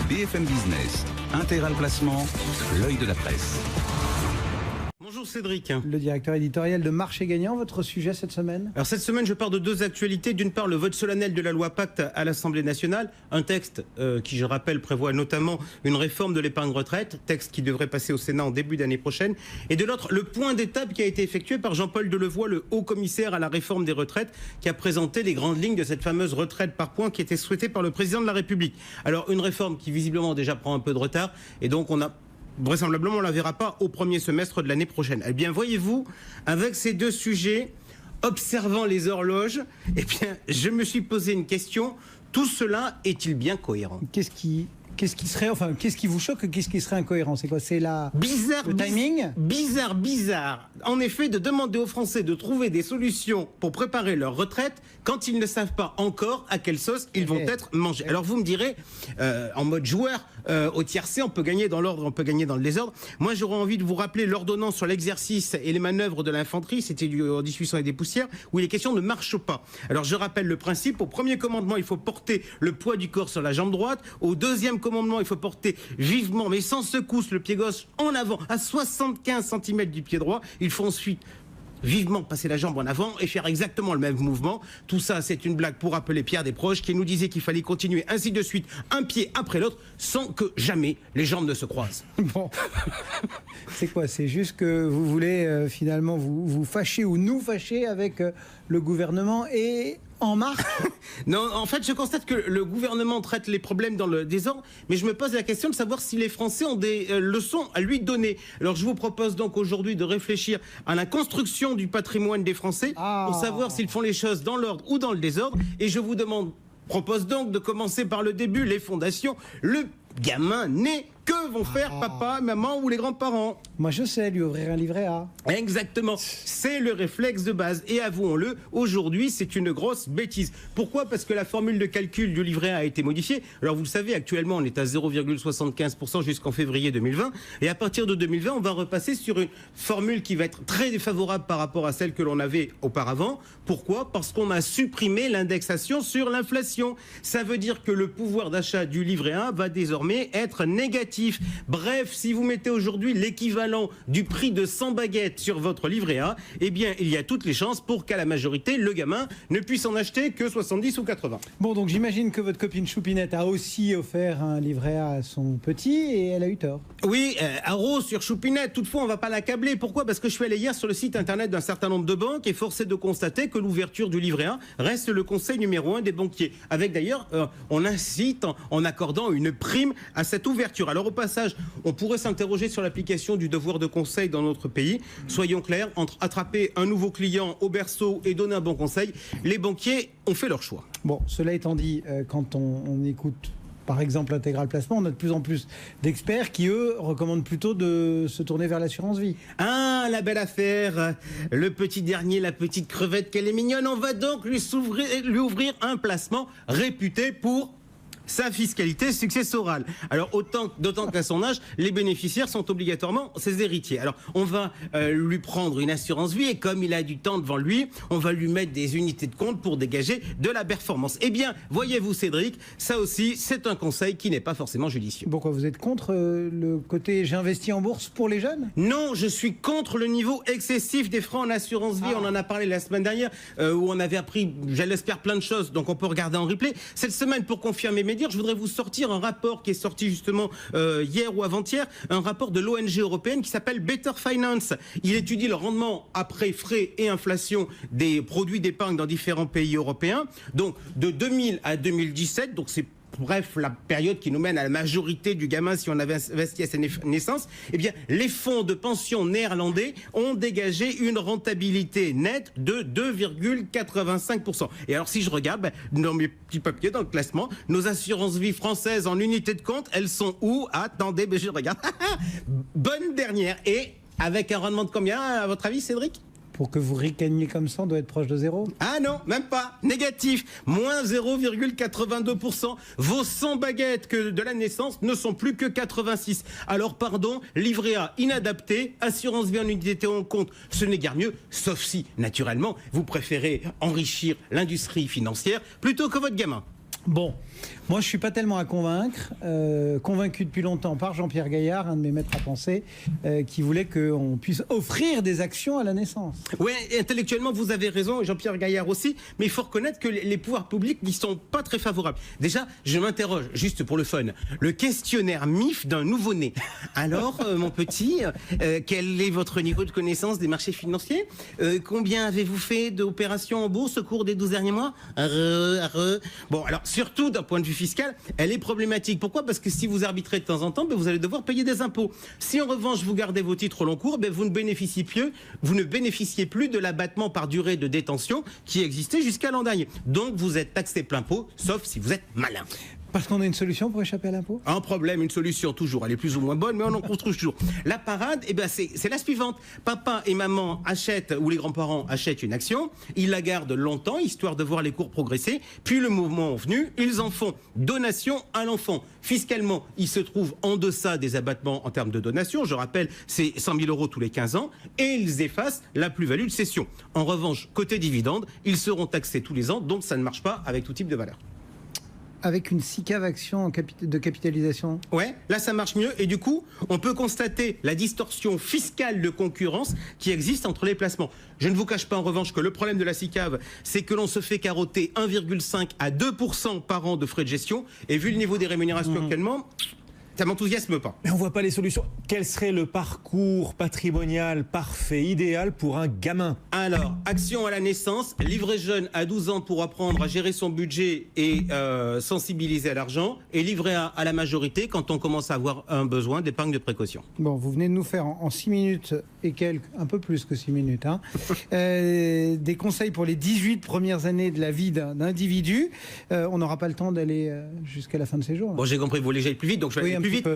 BFM Business, Intégral Placement, l'œil de la presse. Bonjour Cédric. Le directeur éditorial de Marché Gagnant, votre sujet cette semaine? Alors cette semaine, je pars de deux actualités. D'une part, le vote solennel de la loi Pacte à l'Assemblée nationale, un texte qui, je rappelle, prévoit notamment une réforme de l'épargne retraite, texte qui devrait passer au Sénat en début d'année prochaine. Et de l'autre, le point d'étape qui a été effectué par Jean-Paul Delevoye, le haut commissaire à la réforme des retraites, qui a présenté les grandes lignes de cette fameuse retraite par points qui était souhaitée par le président de la République. Alors une réforme qui visiblement déjà prend un peu de retard et donc vraisemblablement, on ne la verra pas au premier semestre de l'année prochaine. Eh bien, voyez-vous, avec ces deux sujets, observant les horloges, eh bien, je me suis posé une question. Tout cela est-il bien cohérent? Qu'est-ce qui vous choque? Qu'est-ce qui serait incohérent? C'est quoi? C'est le timing? Bizarre. En effet, de demander aux Français de trouver des solutions pour préparer leur retraite quand ils ne savent pas encore à quelle sauce ils vont être mangés. Alors vous me direz, en mode joueur, au tiercé, on peut gagner dans l'ordre, on peut gagner dans le désordre. Moi, j'aurais envie de vous rappeler l'ordonnance sur l'exercice et les manœuvres de l'infanterie, c'était en 1800 et des poussières, où il est question de marche au pas. Alors je rappelle le principe. Au premier commandement, il faut porter le poids du corps sur la jambe droite. Au deuxième commandement, il faut porter vivement, mais sans secousse, le pied gauche en avant, à 75 cm du pied droit. Il faut ensuite vivement passer la jambe en avant et faire exactement le même mouvement. Tout ça, c'est une blague pour rappeler Pierre Desproges qui nous disait qu'il fallait continuer ainsi de suite, un pied après l'autre, sans que jamais les jambes ne se croisent. Bon, c'est quoi? C'est juste que vous voulez finalement vous fâcher ou nous fâcher avec le gouvernement et En Marche? Non, en fait, je constate que le gouvernement traite les problèmes dans le désordre, mais je me pose la question de savoir si les Français ont des leçons à lui donner. Alors, je vous propose donc aujourd'hui de réfléchir à la construction du patrimoine des Français pour savoir s'ils font les choses dans l'ordre ou dans le désordre. Et je vous propose donc de commencer par le début, les fondations. Le gamin né, que vont faire papa, maman ou les grands-parents? Moi je sais, lui ouvrir un livret A. Exactement, c'est le réflexe de base. Et avouons-le, aujourd'hui c'est une grosse bêtise. Pourquoi? Parce que la formule de calcul du livret A a été modifiée. Alors vous le savez, actuellement on est à 0,75% jusqu'en février 2020. Et à partir de 2020, on va repasser sur une formule qui va être très défavorable par rapport à celle que l'on avait auparavant. Pourquoi? Parce qu'on a supprimé l'indexation sur l'inflation. Ça veut dire que le pouvoir d'achat du livret A va désormais être négatif. Bref, si vous mettez aujourd'hui l'équivalent du prix de 100 baguettes sur votre livret A, eh bien, il y a toutes les chances pour qu'à la majorité, le gamin ne puisse en acheter que 70 ou 80. Bon, donc j'imagine que votre copine Choupinette a aussi offert un livret A à son petit et elle a eu tort. Oui, haro sur Choupinette. Toutefois, on va pas l'accabler. Pourquoi? Parce que je suis allé hier sur le site internet d'un certain nombre de banques et forcé de constater que l'ouverture du livret A reste le conseil numéro 1 des banquiers. Avec d'ailleurs, on incite en accordant une prime à cette ouverture. Alors au passage, on pourrait s'interroger sur l'application du devoir de conseil dans notre pays. Soyons clairs, entre attraper un nouveau client au berceau et donner un bon conseil, les banquiers ont fait leur choix. Bon, cela étant dit, quand on écoute par exemple l'intégral placement, on a de plus en plus d'experts qui, eux, recommandent plutôt de se tourner vers l'assurance vie. Ah, la belle affaire, le petit dernier, la petite crevette, qu'elle est mignonne. On va donc lui ouvrir un placement réputé pour sa fiscalité successorale. Alors d'autant qu'à son âge, les bénéficiaires sont obligatoirement ses héritiers. Alors on va lui prendre une assurance vie et comme il a du temps devant lui, on va lui mettre des unités de compte pour dégager de la performance. Eh bien, voyez-vous Cédric, ça aussi c'est un conseil qui n'est pas forcément judicieux. Pourquoi vous êtes contre le côté j'investis en bourse pour les jeunes? Non, je suis contre le niveau excessif des frais en assurance vie. On en a parlé la semaine dernière où on avait appris, je l'espère, plein de choses. Donc on peut regarder en replay. Cette semaine, pour confirmer mes dires, je voudrais vous sortir un rapport qui est sorti justement hier ou avant-hier, un rapport de l'ONG européenne qui s'appelle Better Finance. Il étudie le rendement après frais et inflation des produits d'épargne dans différents pays européens. Donc de 2000 à 2017, donc c'est bref, la période qui nous mène à la majorité du gamin si on avait investi à sa naissance, eh bien, les fonds de pension néerlandais ont dégagé une rentabilité nette de 2,85%. Et alors, si je regarde, dans mes petits papiers, dans le classement, nos assurances vie françaises en unité de compte, elles sont où? Attendez, je regarde. Bonne dernière. Et avec un rendement de combien, à votre avis, Cédric? Pour que vous ricaniez comme ça, on doit être proche de zéro? Ah non, même pas. Négatif. Moins 0,82%. Vos 100 baguettes de la naissance ne sont plus que 86. Alors pardon, livret A inadapté, assurance vie en unité en compte, ce n'est guère mieux, sauf si, naturellement, vous préférez enrichir l'industrie financière plutôt que votre gamin. Bon, Moi, je ne suis pas tellement à convaincre. Convaincu depuis longtemps par Jean-Pierre Gaillard, un de mes maîtres à penser, qui voulait qu'on puisse offrir des actions à la naissance. Oui, intellectuellement, vous avez raison, et Jean-Pierre Gaillard aussi, mais il faut reconnaître que les pouvoirs publics n'y sont pas très favorables. Déjà, je m'interroge, juste pour le fun, le questionnaire MIF d'un nouveau-né. Alors, mon petit, quel est votre niveau de connaissance des marchés financiers? Combien avez-vous fait d'opérations en bourse au cours des 12 derniers mois? Bon, alors, surtout d'un point de vue fiscal, elle est problématique. Pourquoi? Parce que si vous arbitrez de temps en temps, ben, vous allez devoir payer des impôts. Si en revanche vous gardez vos titres au long cours, ben, vous ne bénéficiez plus de l'abattement par durée de détention qui existait jusqu'à l'an dernier. Donc vous êtes taxé plein pot, sauf si vous êtes malin. Parce qu'on a une solution pour échapper à l'impôt? Un problème, une solution toujours. Elle est plus ou moins bonne, mais on en construit toujours. La parade, eh ben c'est la suivante. Papa et maman achètent, ou les grands-parents achètent une action, ils la gardent longtemps, histoire de voir les cours progresser, puis le moment venu, ils en font donation à l'enfant. Fiscalement, ils se trouvent en deçà des abattements en termes de donation. Je rappelle, c'est 100 000 € tous les 15 ans, et ils effacent la plus-value de cession. En revanche, côté dividende, ils seront taxés tous les ans, donc ça ne marche pas avec tout type de valeur. Avec une SICAV action de capitalisation? Ouais, là ça marche mieux et du coup, on peut constater la distorsion fiscale de concurrence qui existe entre les placements. Je ne vous cache pas en revanche que le problème de la SICAV, c'est que l'on se fait carotter 1,5 à 2% par an de frais de gestion et vu le niveau des rémunérations actuellement, ça m'enthousiasme pas. Mais on voit pas les solutions. Quel serait le parcours patrimonial parfait, idéal pour un gamin? Alors, action à la naissance, livret jeune à 12 ans pour apprendre à gérer son budget et sensibiliser à l'argent, et livret A à la majorité quand on commence à avoir un besoin d'épargne de précaution. Bon, vous venez de nous faire en 6 minutes et quelques, un peu plus que 6 minutes, hein, des conseils pour les 18 premières années de la vie d'un individu. On n'aura pas le temps d'aller jusqu'à la fin de ces jours. Bon, j'ai compris, vous voulez que j'aille plus vite, donc je vais aller plus vite.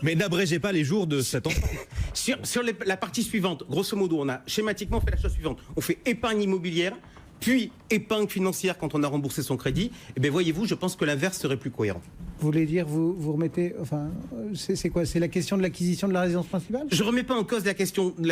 Mais n'abrégez pas les jours de cet enfant. Sur la partie suivante, grosso modo, on a schématiquement fait la chose suivante. On fait épargne immobilière, puis épargne financière quand on a remboursé son crédit. Et bien voyez-vous, je pense que l'inverse serait plus cohérent. Vous voulez dire, vous remettez, enfin, c'est quoi? C'est la question de l'acquisition de la résidence principale? Je ne remets pas en cause la question de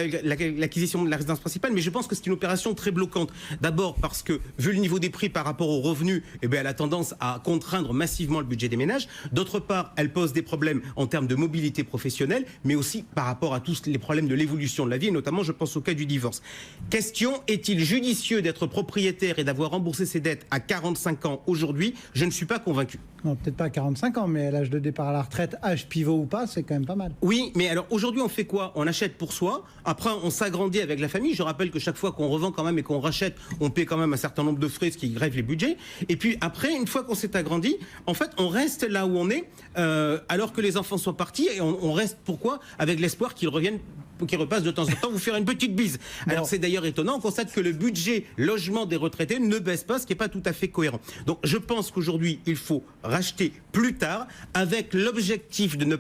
l'acquisition de la résidence principale, mais je pense que c'est une opération très bloquante. D'abord parce que, vu le niveau des prix par rapport aux revenus, eh bien, elle a tendance à contraindre massivement le budget des ménages. D'autre part, elle pose des problèmes en termes de mobilité professionnelle, mais aussi par rapport à tous les problèmes de l'évolution de la vie, et notamment, je pense au cas du divorce. Question, est-il judicieux d'être propriétaire et d'avoir remboursé ses dettes à 45 ans aujourd'hui? Je ne suis pas convaincu. Non, peut-être pas à 45 ans, mais à l'âge de départ à la retraite, âge pivot ou pas, c'est quand même pas mal. Oui, mais alors aujourd'hui on fait quoi? On achète pour soi, après on s'agrandit avec la famille. Je rappelle que chaque fois qu'on revend quand même et qu'on rachète, on paie quand même un certain nombre de frais, ce qui grève les budgets. Et puis après, une fois qu'on s'est agrandi, en fait on reste là où on est, alors que les enfants sont partis, et on reste pourquoi? Avec l'espoir qu'ils reviennent, qui repasse de temps en temps vous faire une petite bise. Alors c'est d'ailleurs étonnant, on constate que le budget logement des retraités ne baisse pas, ce qui n'est pas tout à fait cohérent. Donc je pense qu'aujourd'hui il faut racheter plus tard avec l'objectif de ne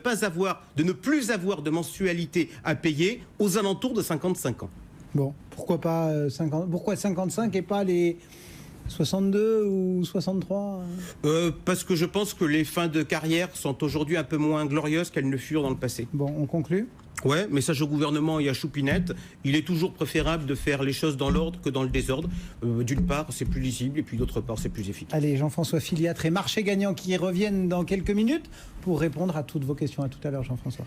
plus avoir de mensualité à payer aux alentours de 55 ans. Bon, pourquoi pas 50, pourquoi 55 et pas les 62 ou 63? Parce que je pense que les fins de carrière sont aujourd'hui un peu moins glorieuses qu'elles ne furent dans le passé. Bon, on conclut? Ouais, message au gouvernement et à Choupinette, il est toujours préférable de faire les choses dans l'ordre que dans le désordre. D'une part, c'est plus lisible, et puis d'autre part, c'est plus efficace. Allez, Jean-François Filiatre et Marché Gagnant qui reviennent dans quelques minutes pour répondre à toutes vos questions. À tout à l'heure, Jean-François.